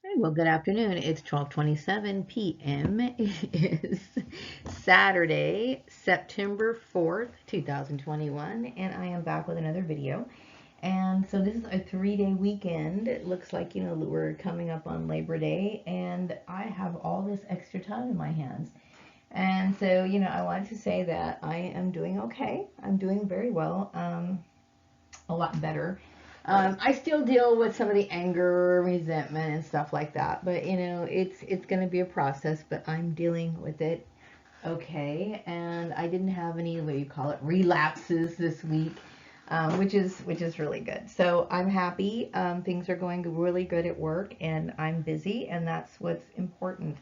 Hey, well, good afternoon. It's 12:27 p.m. It is Saturday, September 4th, 2021, and I am back with another video. And so this is a 3-day weekend. It looks like, we're coming up on Labor Day, and I have all this extra time in my hands. And so, I wanted to say that I am doing okay. I'm doing very well. A lot better. I still deal with some of the anger, resentment, and stuff like that, but it's going to be a process. But I'm dealing with it okay, and I didn't have any, what do you call it, relapses this week, which is really good. So I'm happy. Things are going really good at work, and I'm busy, and that's what's important.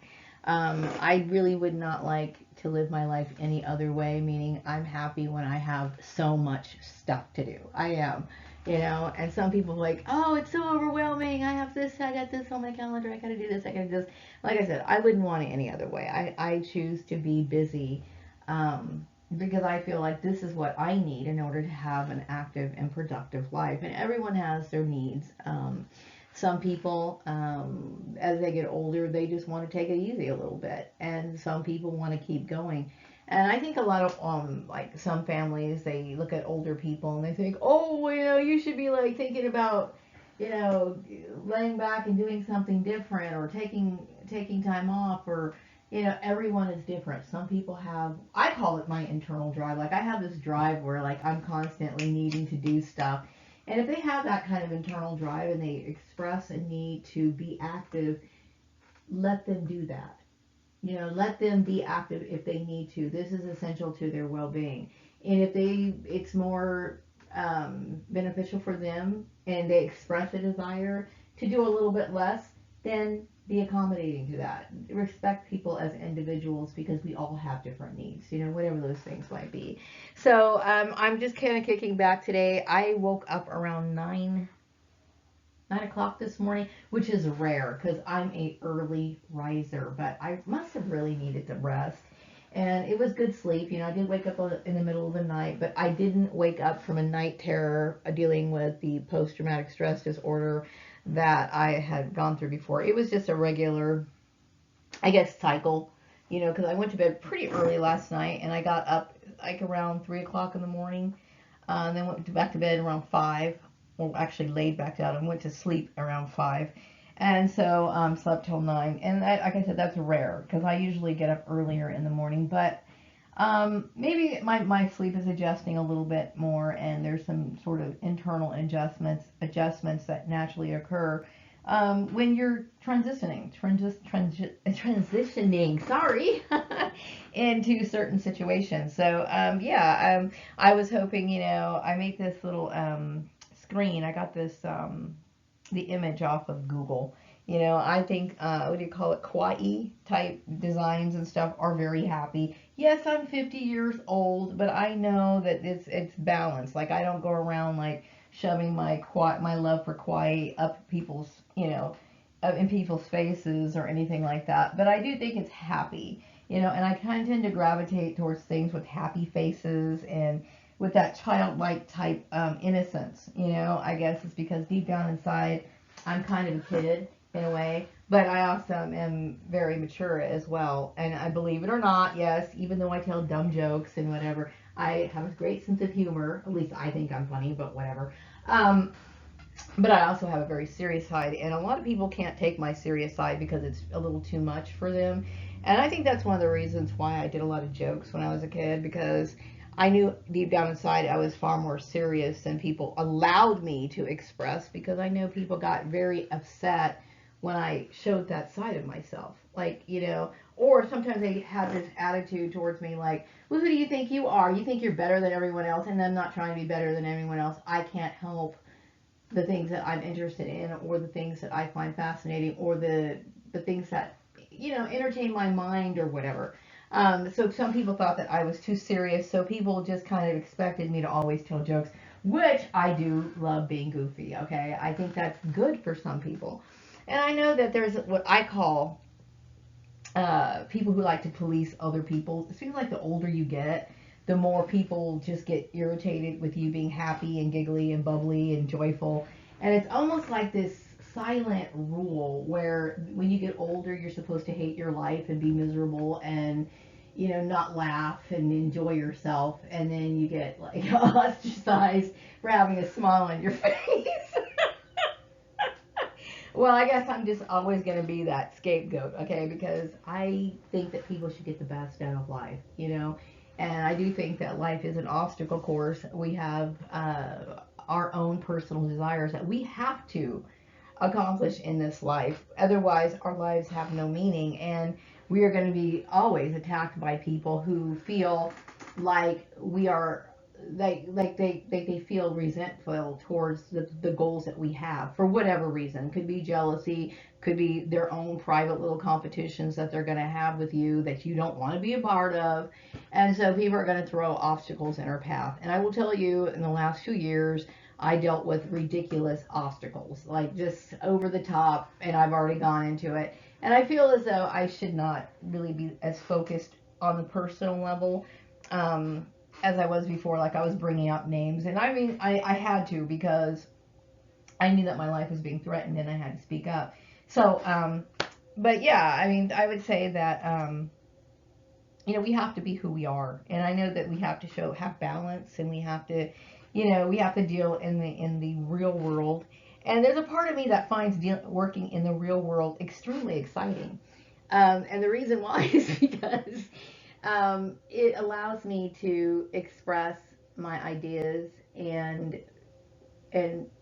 I really would not like to live my life any other way, meaning I'm happy when I have so much stuff to do. I am, and some people are like, oh, it's so overwhelming. I have this, I got this on my calendar. I got to do this, I got to do this. Like I said, I wouldn't want it any other way. I choose to be busy because I feel like this is what I need in order to have an active and productive life. And everyone has their needs. Some people, as they get older, they just want to take it easy a little bit, and some people want to keep going. And I think a lot of like some families, they look at older people and they think, oh, well, you should be like thinking about, you know, laying back and doing something different, or taking time off, or everyone is different. Some people have, I call it my internal drive. Like I have this drive where like I'm constantly needing to do stuff, and if they have that kind of internal drive and they express a need to be active, let them do that. Let them be active if they need to. This is essential to their well-being. And if it's more beneficial for them and they express a desire to do a little bit less, then be accommodating to that. Respect people as individuals because we all have different needs, whatever those things might be. So I'm just kind of kicking back today. I woke up around 9 o'clock this morning, which is rare because I'm a early riser, but I must have really needed to rest. And it was good sleep. I did wake up in the middle of the night, but I didn't wake up from a night terror dealing with the post traumatic stress disorder that I had gone through before. It was just a regular, I guess, cycle, because I went to bed pretty early last night and I got up like around 3 o'clock in the morning, and then went back to bed around 5. Well, actually laid back down and went to sleep around 5. And so slept till 9. And like I said, that's rare because I usually get up earlier in the morning. But maybe my sleep is adjusting a little bit more, and there's some sort of internal adjustments that naturally occur when you're transitioning, sorry, into certain situations. So yeah, I was hoping, I made this little screen. I got this the image off of Google. I think what do you call it? Kawaii type designs and stuff are very happy. Yes, I'm 50 years old, but I know that it's balanced. Like I don't go around like shoving my love for kawaii up people's up in people's faces or anything like that. But I do think it's happy. And I kind of tend to gravitate towards things with happy faces and with that childlike type innocence. I guess it's because deep down inside, I'm kind of a kid in a way, but I also am very mature as well. And I believe it or not, yes, even though I tell dumb jokes and whatever, I have a great sense of humor. At least I think I'm funny, but whatever. Um, but I also have a very serious side, and a lot of people can't take my serious side because it's a little too much for them. And I think that's one of the reasons why I did a lot of jokes when I was a kid, because I knew deep down inside I was far more serious than people allowed me to express, because I know people got very upset when I showed that side of myself. Like, or sometimes they had this attitude towards me like, well, who do you think you are? You think you're better than everyone else, and I'm not trying to be better than everyone else. I can't help the things that I'm interested in, or the things that I find fascinating, or the things that entertain my mind or whatever. So some people thought that I was too serious, so people just kind of expected me to always tell jokes, which I do love being goofy. Okay, I think that's good for some people, and I know that there's what I call people who like to police other people. It seems like the older you get, the more people just get irritated with you being happy and giggly and bubbly and joyful. And it's almost like this silent rule where when you get older, you're supposed to hate your life and be miserable and, you know, not laugh and enjoy yourself, and then you get like ostracized for having a smile on your face. Well, I guess I'm just always going to be that scapegoat, okay? Because I think that people should get the best out of life, you know? And I do think that life is an obstacle course. We have our own personal desires that we have to accomplish in this life. Otherwise, our lives have no meaning. And we are going to be always attacked by people who feel like we are they feel resentful towards the goals that we have for whatever reason. Could be jealousy, could be their own private little competitions that they're going to have with you that you don't want to be a part of. And so people are going to throw obstacles in our path. And I will tell you, in the last 2 years, I dealt with ridiculous obstacles, like just over the top, and I've already gone into it. And I feel as though I should not really be as focused on the personal level. As I was before, like I was bringing up names. And I mean, I had to, because I knew that my life was being threatened and I had to speak up. So, but yeah, I mean, I would say that, you know, we have to be who we are. And I know that we have to have balance, and we have to, you know, we have to deal in the real world. And there's a part of me that finds working in the real world extremely exciting. And the reason why is because it allows me to express my ideas and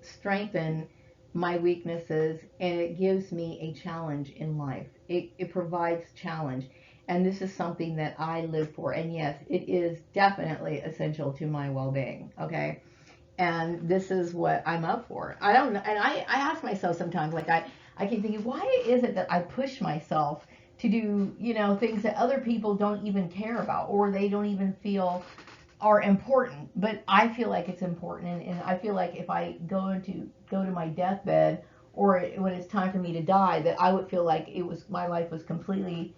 strengthen my weaknesses, and it gives me a challenge in life. It provides challenge, and this is something that I live for. And yes, it is definitely essential to my well-being. Okay, and this is what I'm up for. I don't know, and I ask myself sometimes, like I keep thinking, why is it that I push myself to do, you know, things that other people don't even care about, or they don't even feel are important, but I feel like it's important. And I feel like if I go to my deathbed, or when it's time for me to die, that I would feel like my life was completely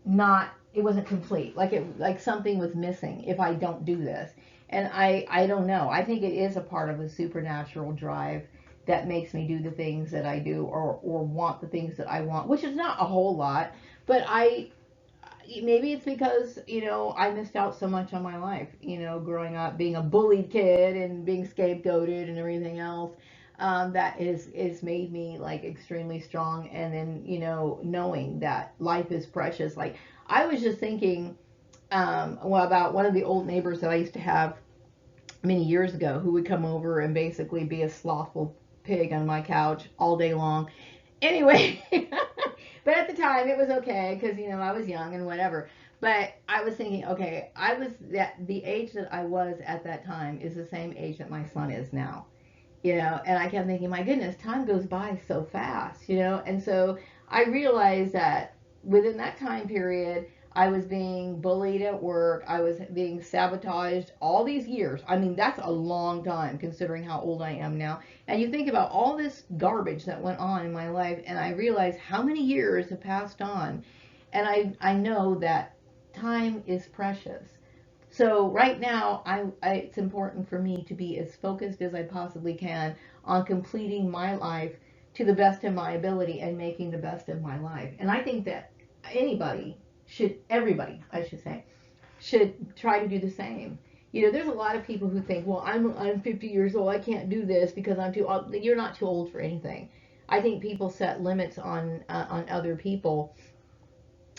not, it wasn't complete, like something was missing if I don't do this. And I don't know, I think it is a part of a supernatural drive that makes me do the things that I do, or want the things that I want, which is not a whole lot. But maybe it's because, you know, I missed out so much on my life, you know, growing up, being a bullied kid and being scapegoated and everything else. That is made me like extremely strong. And then, you know, knowing that life is precious. Like, I was just thinking, well, about one of the old neighbors that I used to have many years ago, who would come over and basically be a slothful pig on my couch all day long. Anyway, but at the time it was okay, because, you know, I was young and whatever. But I was thinking, okay, the age that I was at that time is the same age that my son is now, you know. And I kept thinking, my goodness, time goes by so fast, you know. And so I realized that within that time period, I was being bullied at work, I was being sabotaged all these years. I mean, that's a long time considering how old I am now. And you think about all this garbage that went on in my life, and I realized how many years have passed on. And I know that time is precious. So right now, it's important for me to be as focused as I possibly can on completing my life to the best of my ability and making the best of my life. And I think that everybody, I should say, should try to do the same. You know, there's a lot of people who think, well, I'm 50 years old, I can't do this because I'm too old. You're not too old for anything. I think people set limits on other people,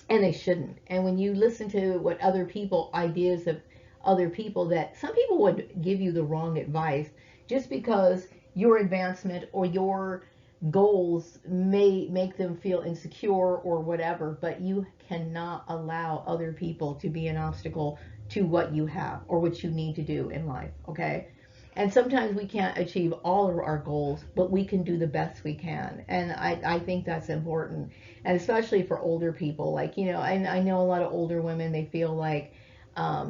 and they shouldn't. And when you listen to what ideas of other people, that some people would give you the wrong advice just because your advancement or your goals may make them feel insecure or whatever, but you cannot allow other people to be an obstacle to what you have or what you need to do in life, okay? And sometimes we can't achieve all of our goals, but we can do the best we can. And I think that's important. And especially for older people, like, you know, I know a lot of older women, they feel like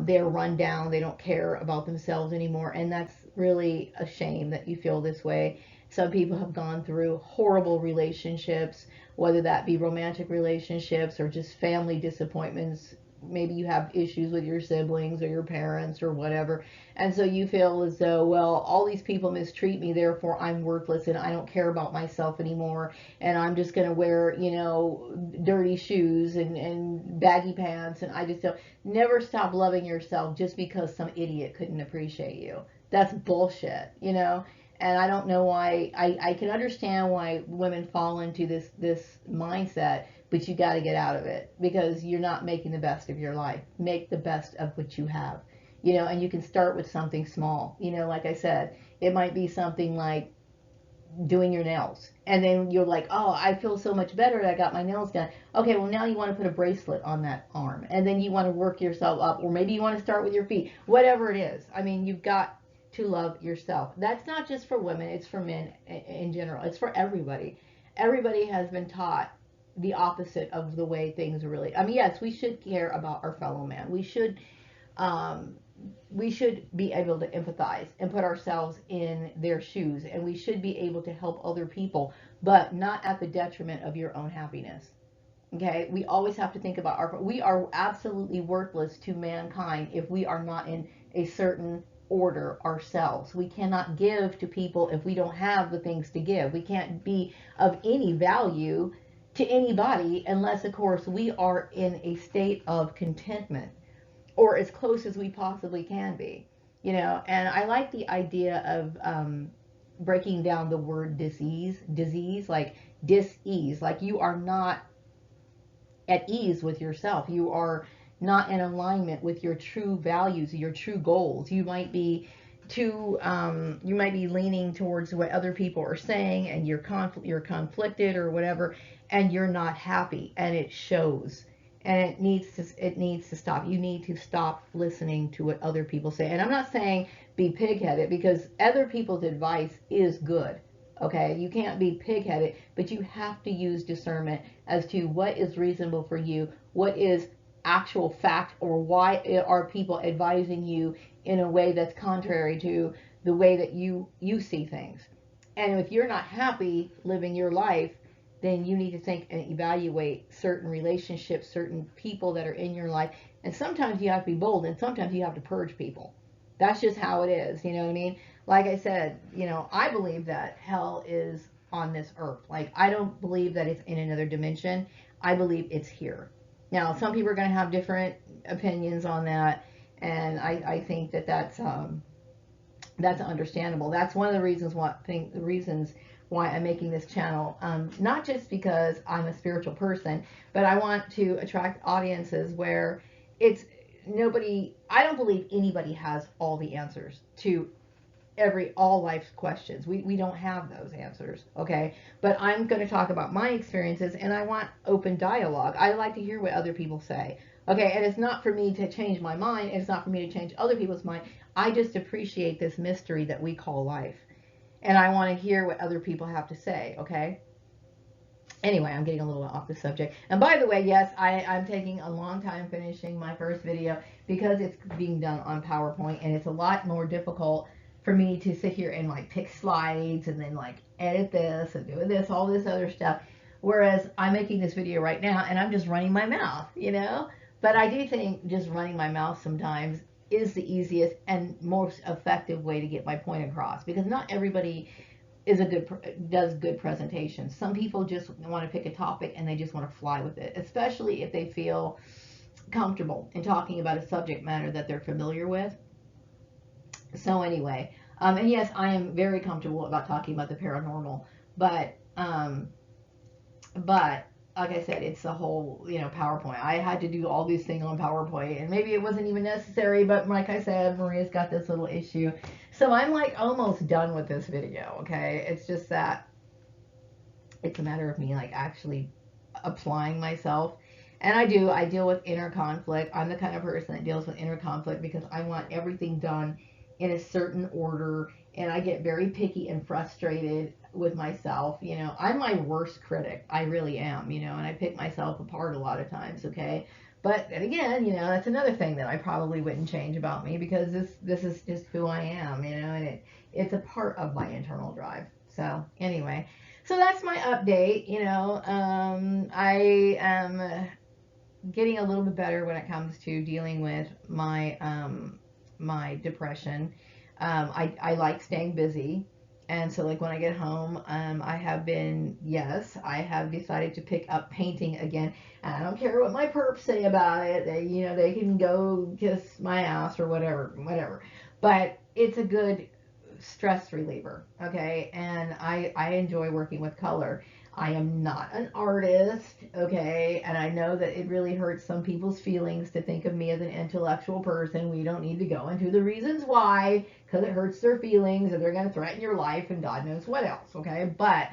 they're run down, they don't care about themselves anymore. And that's really a shame that you feel this way. Some people have gone through horrible relationships, whether that be romantic relationships or just family disappointments, maybe you have issues with your siblings or your parents or whatever, and so you feel as though, well, all these people mistreat me, therefore I'm worthless and I don't care about myself anymore, and I'm just going to wear, dirty shoes and baggy pants, and I just don't. Never stop loving yourself just because some idiot couldn't appreciate you. That's bullshit. And I don't know why. I can understand why women fall into this mindset, but you got to get out of it because you're not making the best of your life. Make the best of what you have, and you can start with something small. Like I said, it might be something like doing your nails, and then you're like, oh, I feel so much better that I got my nails done. Okay, well, now you want to put a bracelet on that arm, and then you want to work yourself up, or maybe you want to start with your feet, whatever it is. I mean, you've got to love yourself. That's not just for women, it's for men in general. It's for everybody. Everybody has been taught the opposite of the way things really. I mean, yes, we should care about our fellow man. Um, we should be able to empathize and put ourselves in their shoes, and we should be able to help other people, but not at the detriment of your own happiness. Okay, we always have to think about we are absolutely worthless to mankind if we are not in a certain order ourselves. We cannot give to people if we don't have the things to give. We can't be of any value to anybody unless, of course, we are in a state of contentment, or as close as we possibly can be. And I like the idea of breaking down the word disease, like dis-ease, like you are not at ease with yourself. You are not in alignment with your true values, your true goals. You might be leaning towards what other people are saying, and you're conflicted or whatever, and you're not happy, and it shows. And it needs to stop. You need to stop listening to what other people say. And I'm not saying be pigheaded, because other people's advice is good. Okay, you can't be pigheaded, but you have to use discernment as to what is reasonable for you, what is actual fact, or why are people advising you in a way that's contrary to the way that you see things. And if you're not happy living your life, then you need to think and evaluate certain relationships, certain people that are in your life. And sometimes you have to be bold, and sometimes you have to purge people. That's just how it is. You know what I mean? Like I said, I believe that hell is on this earth. Like, I don't believe that it's in another dimension. I believe it's here. Now, some people are going to have different opinions on that, and I think that that's understandable. That's one of the reasons why I'm making this channel. Not just because I'm a spiritual person, but I want to attract audiences where it's I don't believe anybody has all the answers to all life's questions. We don't have those answers, okay? But I'm going to talk about my experiences, and I want open dialogue. I like to hear what other people say, okay? And it's not for me to change my mind. It's not for me to change other people's mind. I just appreciate this mystery that we call life, and I want to hear what other people have to say, okay? Anyway, I'm getting a little off the subject. And by the way, yes, I'm taking a long time finishing my first video because it's being done on PowerPoint, and it's a lot more difficult for me to sit here and like pick slides and then like edit this and do this, all this other stuff. Whereas I'm making this video right now and I'm just running my mouth. But I do think just running my mouth sometimes is the easiest and most effective way to get my point across, because not everybody does good presentations. Some people just want to pick a topic and they just want to fly with it, especially if they feel comfortable in talking about a subject matter that they're familiar with. So anyway, and yes, I am very comfortable about talking about the paranormal, but like I said, it's the whole, PowerPoint. I had to do all these things on PowerPoint, and maybe it wasn't even necessary, but like I said, Maria's got this little issue. So I'm like almost done with this video, okay? It's just that it's a matter of me like actually applying myself. And I deal with inner conflict. I'm the kind of person that deals with inner conflict because I want everything done in a certain order, and I get very picky and frustrated with myself. I'm my worst critic. I really am, and I pick myself apart a lot of times, okay? But then again, that's another thing that I probably wouldn't change about me, because this is just who I am, and it's a part of my internal drive. So anyway, so that's my update. I am getting a little bit better when it comes to dealing with my my depression. I like staying busy. And so, like, when I get home, I have decided to pick up painting again. And I don't care what my perps say about it. They can go kiss my ass or whatever. But it's a good stress reliever, okay? And I enjoy working with color. I am not an artist, okay? And I know that it really hurts some people's feelings to think of me as an intellectual person. We don't need to go into the reasons why, because it hurts their feelings and they're going to threaten your life and God knows what else, okay? But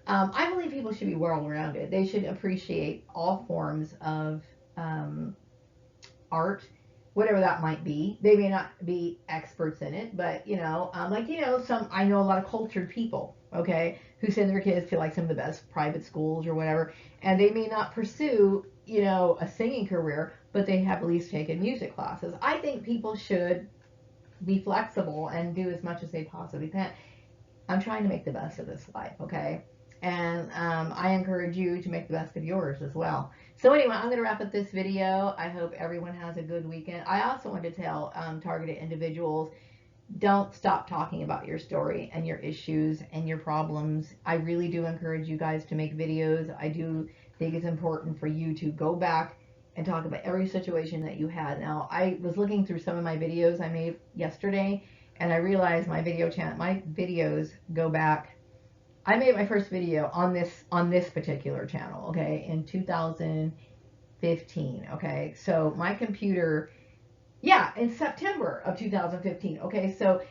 I believe people should be well-rounded. They should appreciate all forms of art, whatever that might be. They may not be experts in it, but I know a lot of cultured people, okay, who send their kids to like some of the best private schools or whatever, and they may not pursue, a singing career, but they have at least taken music classes. I think people should be flexible and do as much as they possibly can. I'm trying to make the best of this life, okay? And I encourage you to make the best of yours as well. So anyway, I'm going to wrap up this video. I hope everyone has a good weekend. I also want to tell targeted individuals, don't stop talking about your story and your issues and your problems. I really do encourage you guys to make videos. I do think it's important for you to go back and talk about every situation that you had. Now, I was looking through some of my videos I made yesterday, and I realized my videos go back. I made my first video on this particular channel, okay, in 2015, okay? So my computer, yeah, in September of 2015, okay? So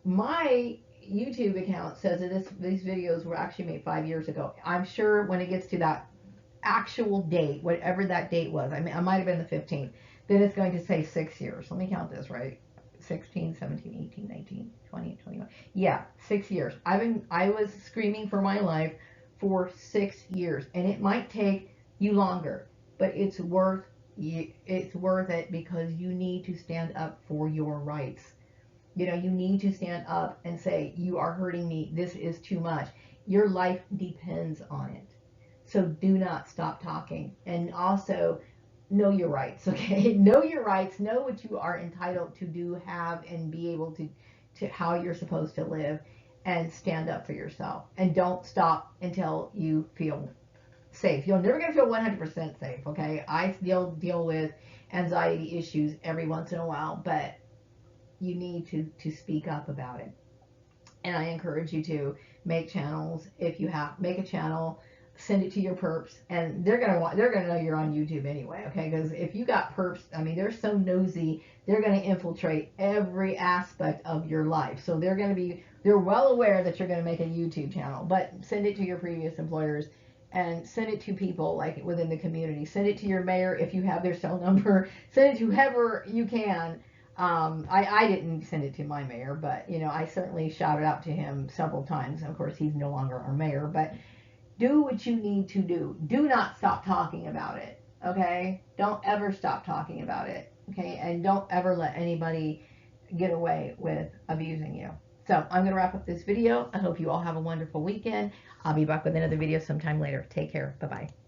my YouTube account says that these videos were actually made 5 years ago. I'm sure when it gets to that actual date, whatever that date was, I mean, I might have been the 15th, then it's going to say 6 years. Let me count this, right? 16, 17, 18, 19, 20, 21. Yeah, 6 years. I was screaming for my life for 6 years, and it might take you longer, but it's worth it because you need to stand up for your rights. You need to stand up and say, you are hurting me. This is too much. Your life depends on it. So do not stop talking. And also, know your rights, okay? Know your rights, know what you are entitled to do, have, and be able to how you're supposed to live, and stand up for yourself. And don't stop until you feel safe. You're never going to feel 100% safe, okay? I still deal with anxiety issues every once in a while, but you need to speak up about it. And I encourage you to make channels. If you make a channel, send it to your perps, and they're gonna know you're on YouTube anyway, okay? Because if you got perps, I mean, they're so nosy, they're gonna infiltrate every aspect of your life. So they're well aware that you're gonna make a YouTube channel. But send it to your previous employers, and send it to people like within the community. Send it to your mayor if you have their cell number. Send it to whoever you can. I didn't send it to my mayor, but I certainly shouted out to him several times. Of course, he's no longer our mayor, but do what you need to do. Do not stop talking about it, okay? Don't ever stop talking about it, okay? And don't ever let anybody get away with abusing you. So I'm going to wrap up this video. I hope you all have a wonderful weekend. I'll be back with another video sometime later. Take care. Bye-bye.